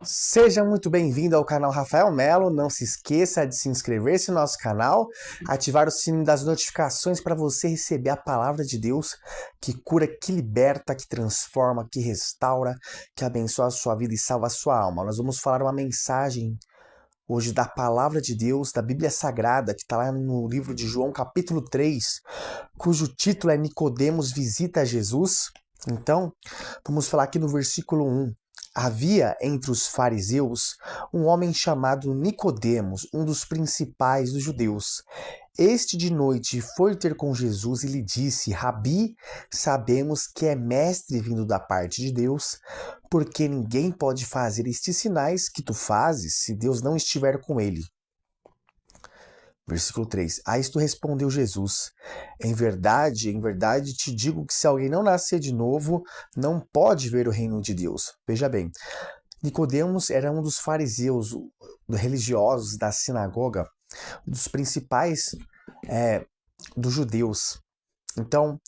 Seja muito bem-vindo ao canal Rafael Melo. Não se esqueça de se inscrever-se no nosso canal, ativar o sininho das notificações para você receber a palavra de Deus que cura, que liberta, que transforma, que restaura, que abençoa a sua vida e salva a sua alma. Nós vamos falar uma mensagem hoje da palavra de Deus, da Bíblia Sagrada, que está lá no livro de João, capítulo 3, cujo título é Nicodemos visita Jesus. Então, vamos falar aqui no versículo 1. Havia entre os fariseus um homem chamado Nicodemos, um dos principais dos judeus. Este de noite foi ter com Jesus e lhe disse: Rabi, sabemos que é mestre vindo da parte de Deus, porque ninguém pode fazer estes sinais que tu fazes se Deus não estiver com ele. Versículo 3. A isto respondeu Jesus: em verdade te digo que se alguém não nascer de novo, não pode ver o reino de Deus. Veja bem, Nicodemos era um dos fariseus, religiosos da sinagoga, dos principais dos judeus. Então,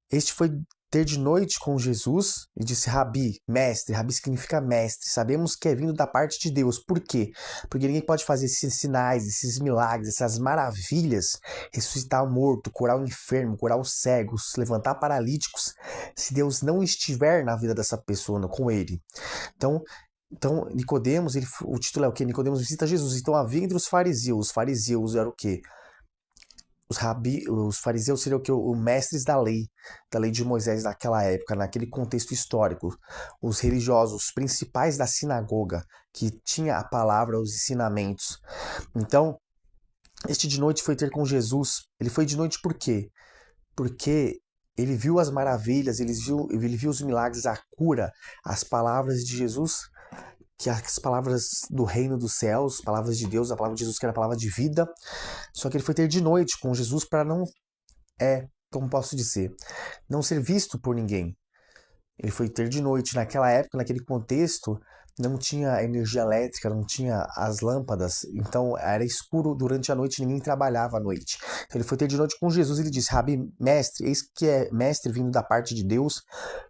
este foi ter de noite com Jesus e disse: Rabi, mestre. Rabi significa mestre. Sabemos que é vindo da parte de Deus. Por quê? Porque ninguém pode fazer esses sinais, esses milagres, essas maravilhas, ressuscitar o morto, curar o enfermo, curar os cegos, levantar paralíticos, se Deus não estiver na vida dessa pessoa, com ele. Então Nicodemos, o título é o quê? Nicodemos visita Jesus. Então havia entre os fariseus. Os fariseus eram o quê? Os fariseus seriam o que? Os mestres da lei de Moisés naquela época, naquele contexto histórico. Os religiosos, os principais da sinagoga, que tinha a palavra, os ensinamentos. Então, este de noite foi ter com Jesus. Ele foi de noite por quê? Porque ele viu as maravilhas, ele viu os milagres, a cura, as palavras de Jesus, que as palavras do reino dos céus, palavras de Deus, a palavra de Jesus que era a palavra de vida. Só que ele foi ter de noite com Jesus para não, como posso dizer, não ser visto por ninguém. Ele foi ter de noite. Naquela época, naquele contexto, não tinha energia elétrica, não tinha as lâmpadas, então era escuro durante a noite, ninguém trabalhava à noite. Então ele foi ter de noite com Jesus e ele disse: Rabi, mestre, eis que é mestre vindo da parte de Deus,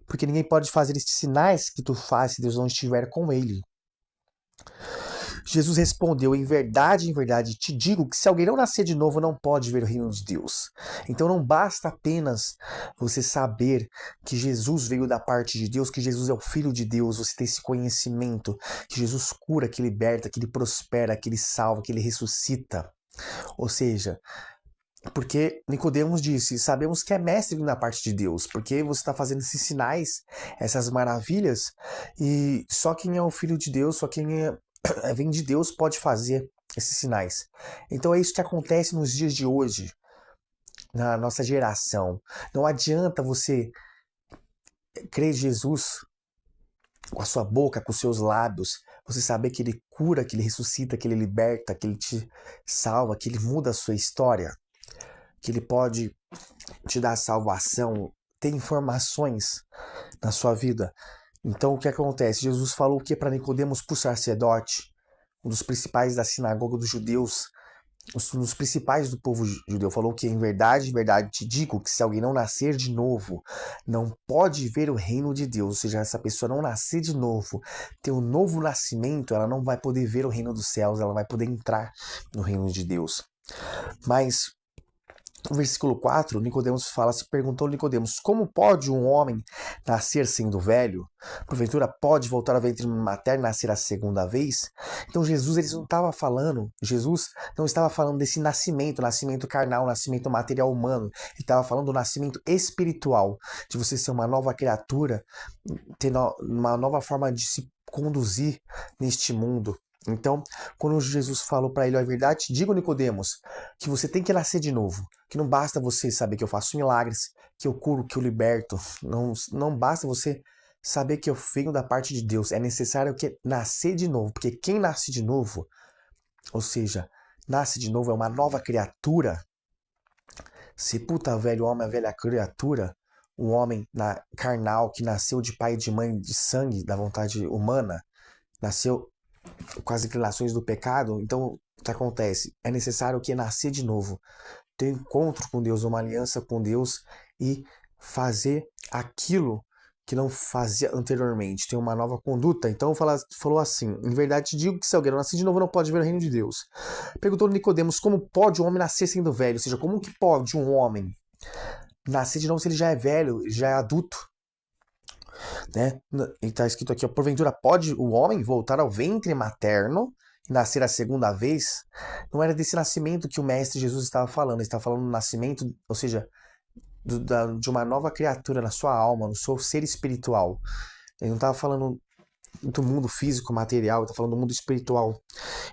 porque ninguém pode fazer estes sinais que tu fazes se Deus não estiver com ele. Jesus respondeu: em verdade te digo que se alguém não nascer de novo não pode ver o reino de Deus. Então não basta apenas você saber que Jesus veio da parte de Deus, que Jesus é o Filho de Deus, você ter esse conhecimento, que Jesus cura, que liberta, que ele prospera, que ele salva, que ele ressuscita. Ou seja, porque Nicodemos disse: sabemos que é mestre vindo da parte de Deus, porque você está fazendo esses sinais, essas maravilhas, e só quem é o Filho de Deus, só quem vem de Deus pode fazer esses sinais. Então é isso que acontece nos dias de hoje, na nossa geração. Não adianta você crer em Jesus com a sua boca, com os seus lábios, você saber que ele cura, que ele ressuscita, que ele liberta, que ele te salva, que ele muda a sua história, que ele pode te dar salvação, ter informações na sua vida. Então o que acontece? Jesus falou o que para Nicodemos, para o sacerdote, um dos principais da sinagoga dos judeus, um dos principais do povo judeu, falou que em verdade te digo que se alguém não nascer de novo, não pode ver o reino de Deus. Ou seja, essa pessoa não nascer de novo, ter um novo nascimento, ela não vai poder ver o reino dos céus, ela vai poder entrar no reino de Deus. Mas no versículo 4, Nicodemos fala, se perguntou Nicodemos: como pode um homem nascer sendo velho? Porventura pode voltar ao ventre materno e nascer a segunda vez? Então Jesus não estava falando desse nascimento carnal, nascimento material humano. Ele estava falando do nascimento espiritual, de você ser uma nova criatura, ter uma nova forma de se conduzir neste mundo. Então, quando Jesus falou para ele: é verdade, digo Nicodemos, que você tem que nascer de novo, que não basta você saber que eu faço milagres, que eu curo, que eu liberto, não basta você saber que eu venho da parte de Deus, é necessário que nascer de novo, porque quem nasce de novo, ou seja, nasce de novo é uma nova criatura. Sepulta velho homem, a velha criatura, o homem carnal que nasceu de pai e de mãe de sangue, da vontade humana, nasceu com as inclinações do pecado. Então, o que acontece? É necessário que nascer de novo, ter um encontro com Deus, uma aliança com Deus e fazer aquilo que não fazia anteriormente, tem uma nova conduta. Então falou assim: em verdade te digo que se alguém não nascer de novo não pode ver o reino de Deus. Perguntou Nicodemos: como pode um homem nascer sendo velho? Ou seja, como que pode um homem nascer de novo se ele já é velho, já é adulto? Né? E está escrito aqui: ó, porventura pode o homem voltar ao ventre materno e nascer a segunda vez? Não era desse nascimento que o mestre Jesus estava falando. Ele estava falando do nascimento, ou seja, de uma nova criatura na sua alma, no seu ser espiritual. Ele não estava falando do mundo físico, material, ele está falando do mundo espiritual.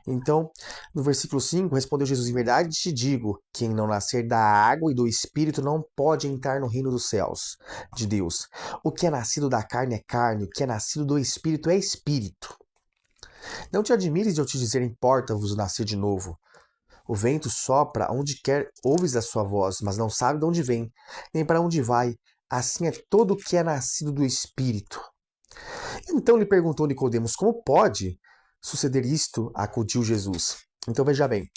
Então, no versículo 5, respondeu Jesus: em verdade te digo, quem não nascer da água e do Espírito não pode entrar no reino dos céus de Deus. O que é nascido da carne é carne, o que é nascido do Espírito é Espírito. Não te admires de eu te dizer: importa-vos nascer de novo. O vento sopra onde quer, ouves a sua voz, mas não sabe de onde vem, nem para onde vai. Assim é todo o que é nascido do Espírito. Então lhe perguntou Nicodemos: como pode suceder isto? Acudiu Jesus. Então veja bem,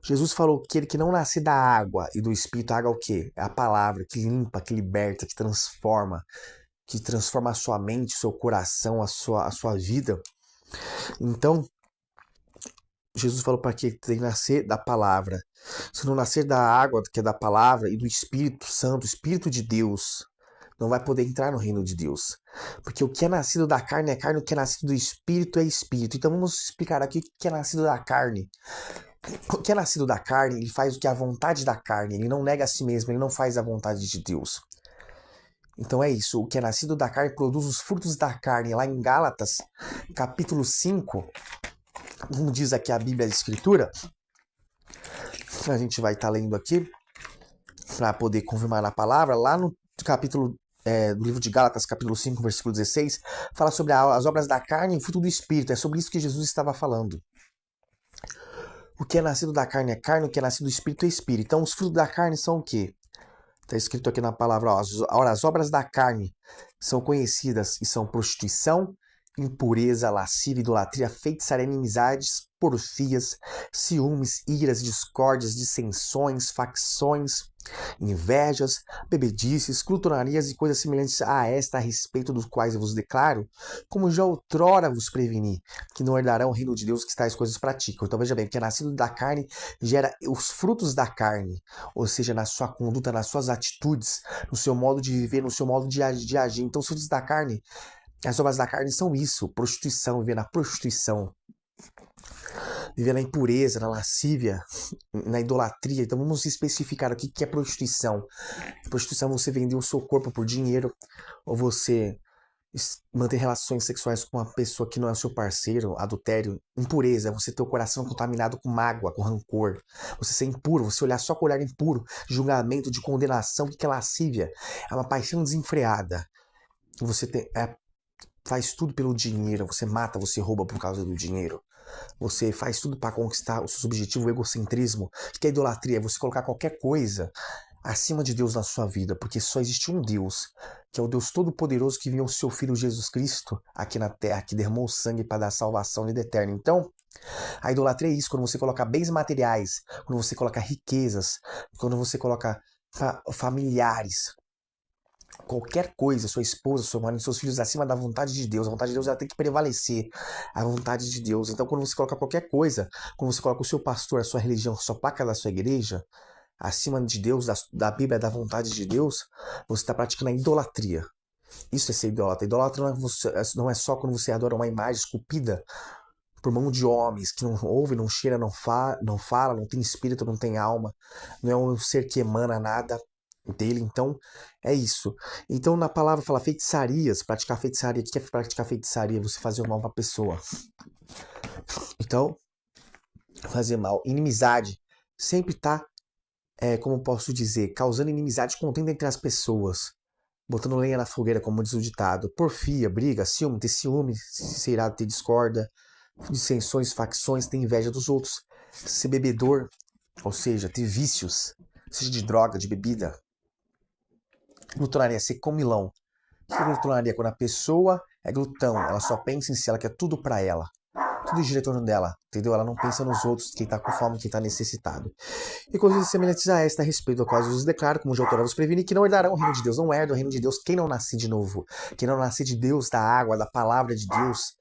Jesus falou que ele que não nasce da água e do Espírito. A água é o quê? É a palavra que limpa, que liberta, que transforma a sua mente, o seu coração, a sua vida. Então, Jesus falou para que tem que nascer da palavra. Se não nascer da água, que é da palavra, e do Espírito Santo, Espírito de Deus, não vai poder entrar no reino de Deus. Porque o que é nascido da carne é carne, o que é nascido do Espírito é Espírito. Então vamos explicar aqui o que é nascido da carne. O que é nascido da carne, ele faz o que é a vontade da carne, ele não nega a si mesmo, ele não faz a vontade de Deus. Então é isso, o que é nascido da carne produz os frutos da carne. Lá em Gálatas, capítulo 5, como diz aqui a Bíblia, a Escritura, a gente vai estar lendo aqui, para poder confirmar na palavra, lá no capítulo do livro de Gálatas, capítulo 5, versículo 16, fala sobre as obras da carne e o fruto do Espírito. É sobre isso que Jesus estava falando. O que é nascido da carne é carne, o que é nascido do Espírito é Espírito. Então os frutos da carne são o quê? Está escrito aqui na palavra: ó, as obras da carne são conhecidas e são prostituição, impureza, lascívia, idolatria, feitiçaria, inimizades, porfias, ciúmes, iras, discórdias, dissensões, facções, invejas, bebedices, glutonarias e coisas semelhantes a esta, a respeito dos quais eu vos declaro, como já outrora vos preveni, que não herdarão o reino de Deus que tais coisas praticam. Então veja bem, que é nascido da carne gera os frutos da carne, ou seja, na sua conduta, nas suas atitudes, no seu modo de viver, no seu modo de agir. Então os frutos da carne, as obras da carne são isso: prostituição, viver na prostituição, viver na impureza, na lascívia, na idolatria. Então vamos especificar aqui o que é prostituição. Prostituição é você vender o seu corpo por dinheiro, ou você manter relações sexuais com uma pessoa que não é o seu parceiro, adultério. Impureza é você ter o coração contaminado com mágoa, com rancor, você ser impuro, você olhar só com olhar impuro, julgamento, de condenação. O que é lascívia? É uma paixão desenfreada. Você faz tudo pelo dinheiro, você mata, você rouba por causa do dinheiro. Você faz tudo para conquistar o seu objetivo, o egocentrismo. O que é idolatria? É você colocar qualquer coisa acima de Deus na sua vida, porque só existe um Deus, que é o Deus Todo-Poderoso, que enviou o seu Filho Jesus Cristo aqui na terra, que derramou sangue para dar salvação e vida eterna. Então, a idolatria é isso: quando você coloca bens materiais, quando você coloca riquezas, quando você coloca familiares, qualquer coisa, sua esposa, seu marido, seus filhos, acima da vontade de Deus. A vontade de Deus, ela tem que prevalecer, a vontade de Deus. Então, quando você coloca qualquer coisa, quando você coloca o seu pastor, a sua religião, a sua placa da sua igreja, acima de Deus, da Bíblia, da vontade de Deus, você está praticando a idolatria. Isso é ser idólatra. Idólatra não é só quando você adora uma imagem esculpida por mão de homens, que não ouve, não cheira, não fala, não tem espírito, não tem alma, não é um ser que emana nada dele. Então é isso. Então na palavra fala feitiçarias, praticar feitiçaria. O que é praticar feitiçaria? Você fazer o mal para a pessoa. Então, fazer mal. Inimizade sempre tá, como posso dizer, causando inimizade, contenda entre as pessoas, botando lenha na fogueira, como diz o ditado. Porfia, briga, ciúme, ter ciúme, ser irado, ter discorda, dissensões, facções, ter inveja dos outros, ser bebedor, ou seja, ter vícios, seja de droga, de bebida. Glutonaria, ser comilão. O que é glutonaria? Quando a pessoa é glutão, ela só pensa em si, ela quer tudo pra ela, tudo gira em torno dela. entendeu? Ela não pensa nos outros, quem tá com fome, quem tá necessitado. E coisas semelhantes a esta, a respeito do qual Jesus declara, como já autora vos previne, que não herdarão o reino de Deus, não herda o reino de Deus quem não nasce de novo, quem não nasce de Deus, da água, da palavra de Deus,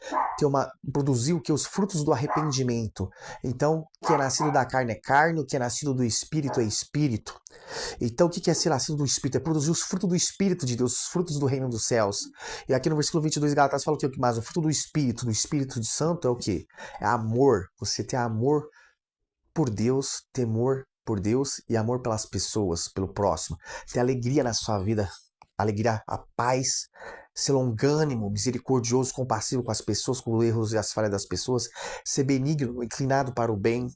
produziu que os frutos do arrependimento. Então, o que é nascido da carne é carne, o que é nascido do Espírito é Espírito. Então, o que é ser nascido do Espírito? É produzir os frutos do Espírito de Deus, os frutos do reino dos céus. E aqui no versículo 22, Gálatas fala o que? Mas o fruto do Espírito de Santo é o que? É amor. Você ter amor por Deus, temor por Deus e amor pelas pessoas, pelo próximo. Ter alegria na sua vida, alegria, a paz, ser longânimo, misericordioso, compassivo com as pessoas, com os erros e as falhas das pessoas, ser benigno, inclinado para o bem.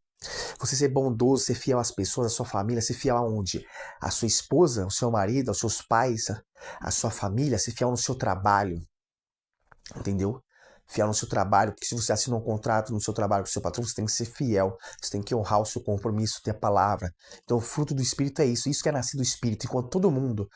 Você ser bondoso, ser fiel às pessoas, à sua família, ser fiel aonde? À sua esposa, ao seu marido, aos seus pais, à sua família, ser fiel no seu trabalho. Entendeu? Fiel no seu trabalho, porque se você assina um contrato no seu trabalho com o seu patrão, você tem que ser fiel, você tem que honrar o seu compromisso, ter a palavra. Então o fruto do Espírito é isso que é nascido do Espírito. Enquanto todo mundo,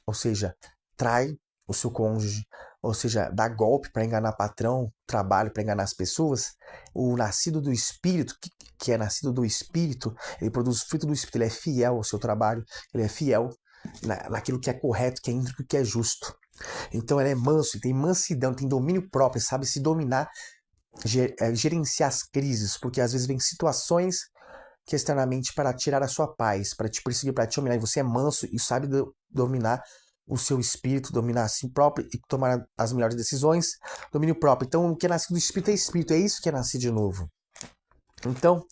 ou seja, trai o seu cônjuge, ou seja, dá golpe para enganar patrão, trabalho para enganar as pessoas, o nascido do Espírito, que é nascido do Espírito, ele produz o fruto do Espírito, ele é fiel ao seu trabalho, ele é fiel naquilo que é correto, que é íntegro, que é justo. Então ele é manso, ele tem mansidão, tem domínio próprio, sabe se dominar, gerenciar as crises, porque às vezes vem situações que externamente para tirar a sua paz, para te perseguir, para te dominar, e você é manso e sabe dominar o seu espírito, dominar a si próprio e tomar as melhores decisões, domínio próprio. Então o que é nascido do Espírito, é isso que é nascer de novo. Então,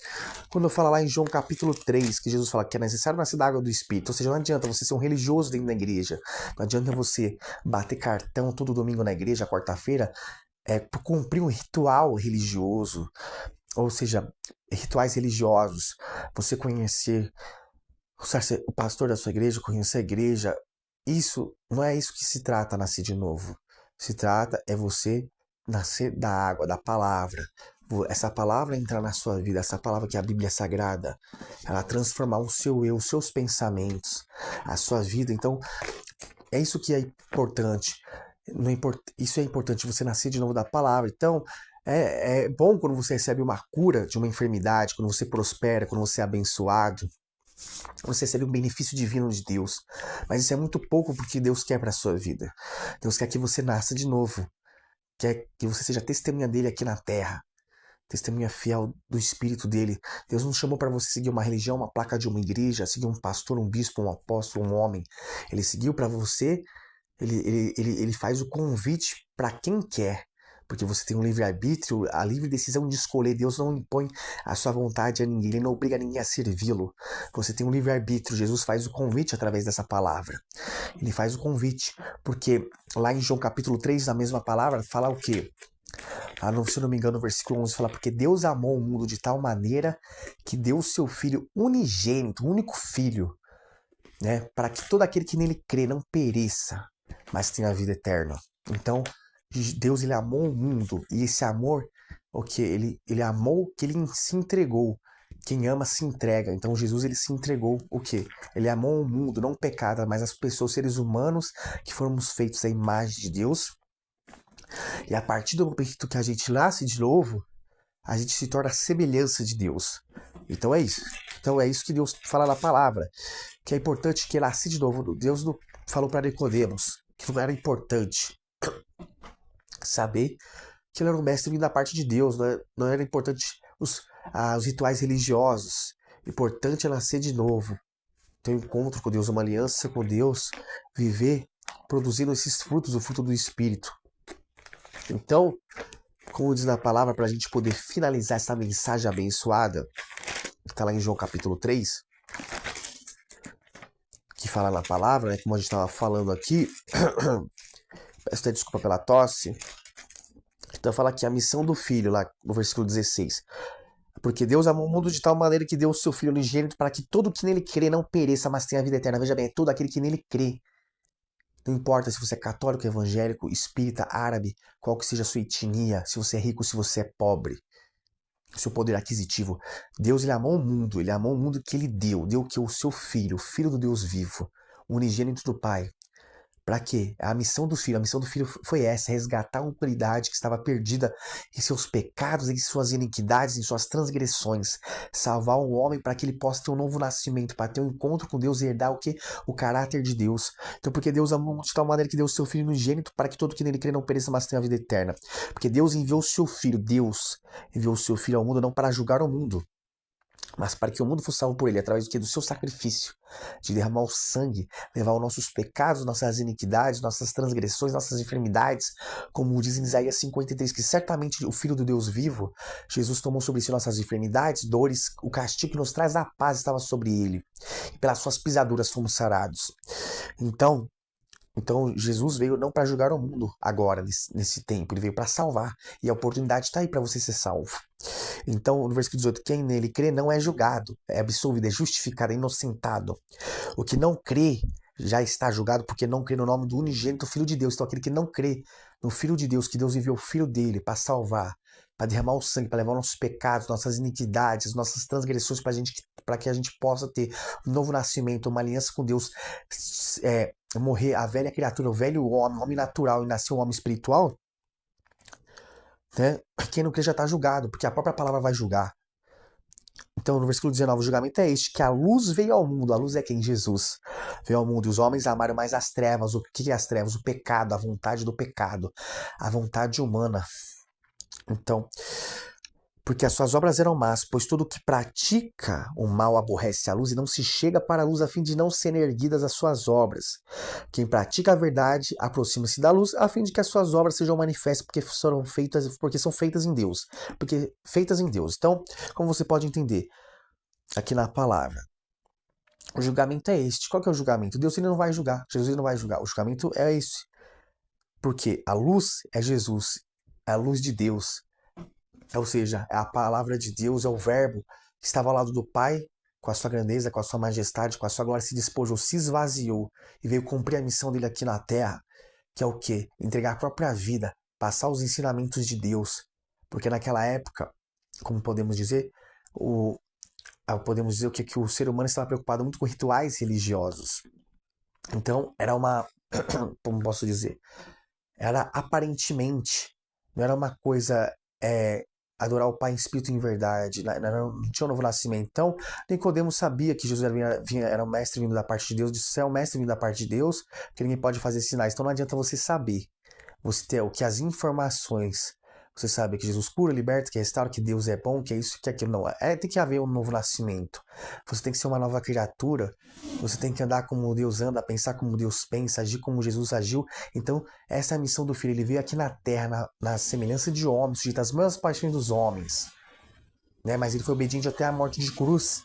quando eu falo lá em João capítulo 3, que Jesus fala que é necessário nascer da água do Espírito, ou seja, não adianta você ser um religioso dentro da igreja, não adianta você bater cartão todo domingo na igreja, quarta-feira, por cumprir um ritual religioso, ou seja, rituais religiosos, você conhecer o pastor da sua igreja, conhecer a igreja, isso não é isso que se trata nascer de novo. Se trata é você nascer da água, da palavra. Essa palavra entrar na sua vida, essa palavra que é a Bíblia Sagrada, ela transformar o seu eu, os seus pensamentos, a sua vida. Então, é isso que é importante. Isso é importante, você nascer de novo da palavra. Então, é bom quando você recebe uma cura de uma enfermidade, quando você prospera, quando você é abençoado. Você recebe um benefício divino de Deus. Mas isso é muito pouco porque Deus quer para a sua vida. Deus quer que você nasça de novo. Quer que você seja testemunha dele aqui na terra. Testemunha fiel do Espírito dele. Deus não chamou para você seguir uma religião, uma placa de uma igreja, seguir um pastor, um bispo, um apóstolo, um homem. Ele seguiu para você, ele faz o convite para quem quer. Porque você tem um livre-arbítrio, a livre decisão de escolher. Deus não impõe a sua vontade a ninguém, ele não obriga ninguém a servi-lo. Você tem um livre-arbítrio, Jesus faz o convite através dessa palavra. Ele faz o convite, porque lá em João capítulo 3, na mesma palavra, fala o quê? Se eu não me engano, no versículo 11 fala, porque Deus amou o mundo de tal maneira que deu o seu Filho unigênito, o único Filho, né, para que todo aquele que nele crê não pereça, mas tenha a vida eterna. Então, Deus ele amou o mundo, e esse amor, o que ele amou, que ele se entregou. Quem ama se entrega. Então Jesus ele se entregou o quê? Ele amou o mundo, não o pecado, mas as pessoas, seres humanos que fomos feitos à imagem de Deus. E a partir do momento que a gente nasce de novo, a gente se torna a semelhança de Deus. Então é isso. Então é isso que Deus fala na palavra, que é importante que nascer de novo. Deus falou para Nicodemos que não era importante saber que ele era um mestre vindo da parte de Deus, não era importante os rituais religiosos, importante é nascer de novo, ter um encontro com Deus, uma aliança com Deus, viver produzindo esses frutos, o fruto do Espírito. Então, como diz na palavra, para a gente poder finalizar essa mensagem abençoada, que está lá em João capítulo 3, que fala na palavra, né, como a gente estava falando aqui, peço até desculpa pela tosse. Então fala aqui a missão do Filho, lá no versículo 16. Porque Deus amou o mundo de tal maneira que deu o seu Filho unigênito para que todo que nele crê não pereça, mas tenha a vida eterna. Veja bem, é todo aquele que nele crê. Não importa se você é católico, evangélico, espírita, árabe, qual que seja a sua etnia, se você é rico, se você é pobre, seu poder aquisitivo. Deus ele amou o mundo que ele deu que o seu Filho, o Filho do Deus vivo, o unigênito do Pai, Para quê? A missão do Filho. A missão do Filho foi essa: resgatar a humanidade que estava perdida em seus pecados, em suas iniquidades, em suas transgressões. Salvar o homem para que ele possa ter um novo nascimento, para ter um encontro com Deus e herdar o quê? O caráter de Deus. Então, porque Deus amou de tal maneira que deu o seu Filho unigênito para que todo que nele crê não pereça, mas tenha a vida eterna. Porque Deus enviou o seu Filho. Deus enviou o seu Filho ao mundo não para julgar o mundo, mas para que o mundo fosse salvo por ele, através do que? Do seu sacrifício, de derramar o sangue, levar os nossos pecados, nossas iniquidades, nossas transgressões, nossas enfermidades, como diz em Isaías 53, que certamente o Filho do Deus vivo, Jesus tomou sobre si nossas enfermidades, dores, o castigo que nos traz a paz estava sobre ele, e pelas suas pisaduras fomos sarados. Então, Jesus veio não para julgar o mundo agora, nesse tempo, ele veio para salvar, e a oportunidade está aí para você ser salvo. Então, no versículo 18, quem nele crê não é julgado, é absolvido, é justificado, é inocentado. O que não crê já está julgado porque não crê no nome do unigênito Filho de Deus. Então, aquele que não crê no Filho de Deus, que Deus enviou o Filho dele para salvar, para derramar o sangue, para levar nossos pecados, nossas iniquidades, nossas transgressões, para que a gente possa ter um novo nascimento, uma aliança com Deus, morrer a velha criatura, o velho homem, o homem natural, e nascer um homem espiritual, né? Quem não crê já está julgado, porque a própria palavra vai julgar. Então, no versículo 19, o julgamento é este, que a luz veio ao mundo. A luz é quem? Jesus. Veio ao mundo, e os homens amaram mais as trevas. O que é as trevas? O pecado, a vontade do pecado, a vontade humana. Então, porque as suas obras eram más, pois todo que pratica o mal aborrece a luz e não se chega para a luz a fim de não serem erguidas as suas obras. Quem pratica a verdade aproxima-se da luz a fim de que as suas obras sejam manifestas porque são feitas em Deus. Porque feitas em Deus. Então, como você pode entender aqui na palavra, o julgamento é este. Qual que é o julgamento? Deus ele não vai julgar. Jesus ele não vai julgar. O julgamento é esse. Porque a luz é Jesus, é a luz de Deus. Ou seja, é a palavra de Deus, é o verbo que estava ao lado do Pai, com a sua grandeza, com a sua majestade, com a sua glória, se despojou, se esvaziou e veio cumprir a missão dele aqui na terra, que é o quê? Entregar a própria vida, passar os ensinamentos de Deus. Porque naquela época, como podemos dizer, o que o ser humano estava preocupado muito com rituais religiosos. Então, era uma, como posso dizer, era aparentemente, não era uma coisa... adorar o Pai em espírito e em verdade, não tinha um novo nascimento. Então, Nicodemos sabia que Jesus era um mestre vindo da parte de Deus, disse: "Você é um mestre vindo da parte de Deus, que ninguém pode fazer sinais." Então não adianta você saber, você ter o que as informações, você sabe que Jesus cura, liberta, que restaura, que Deus é bom, que é isso, que é aquilo. Não, tem que haver um novo nascimento. Você tem que ser uma nova criatura, você tem que andar como Deus anda, pensar como Deus pensa, agir como Jesus agiu. Então, essa é a missão do Filho. Ele veio aqui na terra, na semelhança de homens, sujeito às mesmas paixões dos homens, né? Mas ele foi obediente até a morte de cruz.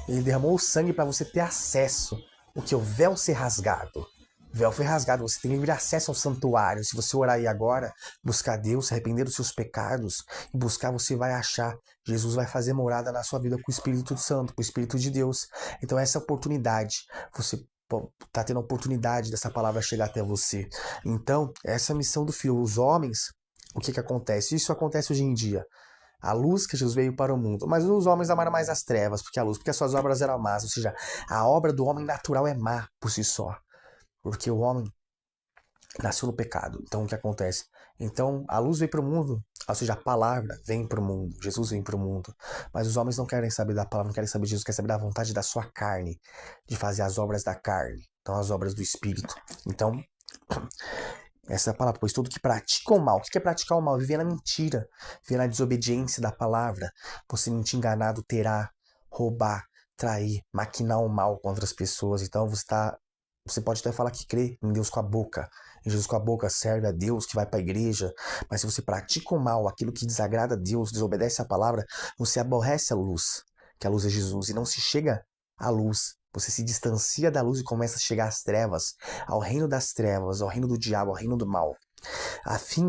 Ele derramou o sangue para você ter acesso, o que? O véu ser rasgado. O véu foi rasgado, você tem livre acesso ao santuário. Se você orar aí agora, buscar Deus, se arrepender dos seus pecados e buscar, você vai achar. Jesus vai fazer morada na sua vida com o Espírito Santo, com o Espírito de Deus. Então essa oportunidade, você está tendo a oportunidade dessa palavra chegar até você. Então, essa é a missão do Filho. Os homens, o que acontece? Isso acontece hoje em dia. A luz que Jesus veio para o mundo. Mas os homens amaram mais as trevas, porque as suas obras eram más. Ou seja, a obra do homem natural é má por si só. Porque o homem nasceu no pecado. Então o que acontece? Então a luz veio para o mundo, ou seja, a palavra vem para o mundo, Jesus vem para o mundo. Mas os homens não querem saber da palavra, não querem saber de Jesus, querem saber da vontade da sua carne, de fazer as obras da carne, não as obras do Espírito. Então, essa é a palavra, pois todo que pratica o mal. O que é praticar o mal? Viver na mentira, viver na desobediência da palavra. Você mentir enganado terá, roubar, trair, maquinar o mal contra as pessoas. Então você pode até falar que crê em Deus com a boca, em Jesus com a boca, serve a Deus, que vai para a igreja, mas se você pratica o mal, aquilo que desagrada a Deus, desobedece a palavra, você aborrece a luz, que a luz é Jesus, e não se chega à luz. Você se distancia da luz e começa a chegar às trevas, ao reino das trevas, ao reino do diabo, ao reino do mal, a fim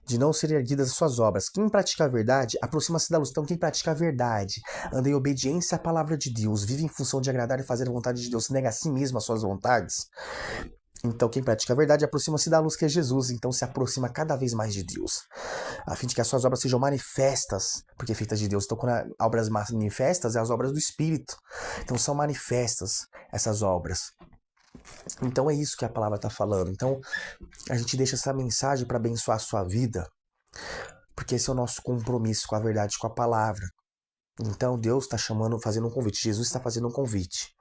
de não serem erguidas as suas obras. Quem pratica a verdade, aproxima-se da luz. Então quem pratica a verdade, anda em obediência à palavra de Deus, vive em função de agradar e fazer a vontade de Deus, nega a si mesmo as suas vontades. Então quem pratica a verdade, aproxima-se da luz que é Jesus. Então se aproxima cada vez mais de Deus, a fim de que as suas obras sejam manifestas, porque feitas de Deus. Então quando obras manifestas, é as obras do Espírito. Então são manifestas essas obras. Então é isso que a palavra está falando. Então a gente deixa essa mensagem para abençoar a sua vida, porque esse é o nosso compromisso com a verdade, com a palavra. Então Deus está chamando, fazendo um convite. Jesus está fazendo um convite.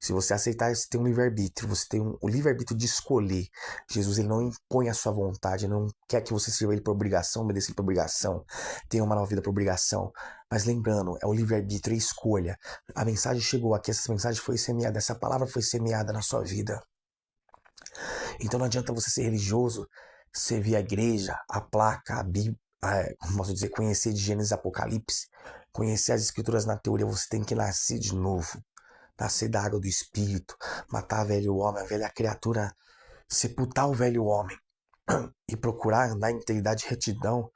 Se você aceitar, você tem um livre-arbítrio, você tem o livre-arbítrio de escolher. Jesus, ele não impõe a sua vontade, não quer que você sirva ele por obrigação, obedeça ele por obrigação, tenha uma nova vida por obrigação. Mas lembrando, é o livre-arbítrio, é a escolha. A mensagem chegou aqui, essa mensagem foi semeada, essa palavra foi semeada na sua vida. Então não adianta você ser religioso, servir a igreja, a placa, a Bíblia, como posso dizer, conhecer de Gênesis e Apocalipse, conhecer as escrituras na teoria, você tem que nascer de novo. Nascer da água do Espírito, matar o velho homem, a velha criatura, sepultar o velho homem e procurar andar em integridade e retidão,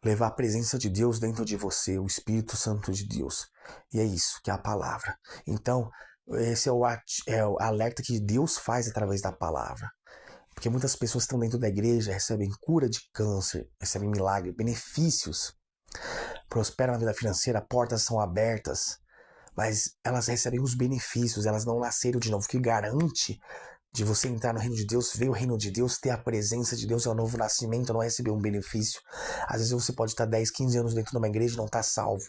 levar a presença de Deus dentro de você, o Espírito Santo de Deus. E é isso que é a palavra. Então, esse é o alerta que Deus faz através da palavra. Porque muitas pessoas estão dentro da igreja, recebem cura de câncer, recebem milagre, benefícios, prosperam na vida financeira, portas são abertas, mas elas recebem os benefícios, elas não nasceram de novo. O que garante de você entrar no reino de Deus, ver o reino de Deus, ter a presença de Deus, é o novo nascimento, não é receber um benefício. Às vezes você pode estar 10, 15 anos dentro de uma igreja e não estar salvo.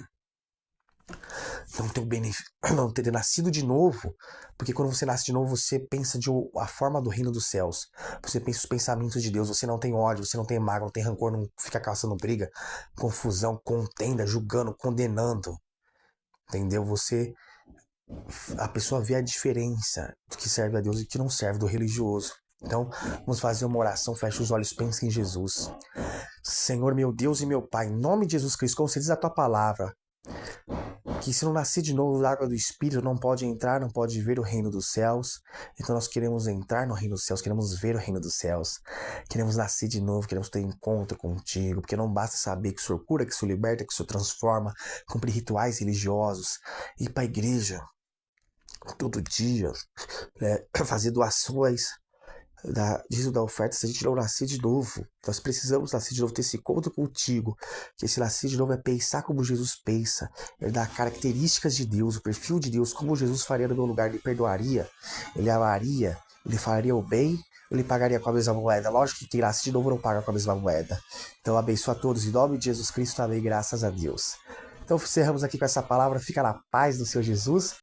Não ter nascido de novo, porque quando você nasce de novo, você pensa a forma do reino dos céus. Você pensa os pensamentos de Deus, você não tem ódio, você não tem mágoa, não tem rancor, não fica caçando briga, confusão, contenda, julgando, condenando. Entendeu? A pessoa vê a diferença do que serve a Deus e que não serve, do religioso. Então, vamos fazer uma oração, fecha os olhos, pense em Jesus. Senhor, meu Deus e meu Pai, em nome de Jesus Cristo, como você diz a tua palavra, que se não nascer de novo da água do Espírito, não pode entrar, não pode ver o reino dos céus. Então nós queremos entrar no reino dos céus, queremos ver o reino dos céus, queremos nascer de novo, queremos ter encontro contigo, porque não basta saber que o Senhor cura, que o Senhor liberta, que o Senhor transforma, cumprir rituais religiosos, ir para a igreja todo dia, fazer doações, dízimo da oferta, se a gente não nascer de novo. Nós precisamos nascer de novo, ter esse encontro contigo. Que esse nascer de novo é pensar como Jesus pensa, é dar características de Deus, o perfil de Deus, como Jesus faria no meu lugar. Ele perdoaria, ele amaria, ele faria o bem, ele pagaria com a mesma moeda. Lógico que quem nasce de novo não paga com a mesma moeda. Então abençoa a todos, em nome de Jesus Cristo, amém, graças a Deus. Então encerramos aqui com essa palavra, fica na paz do Senhor Jesus.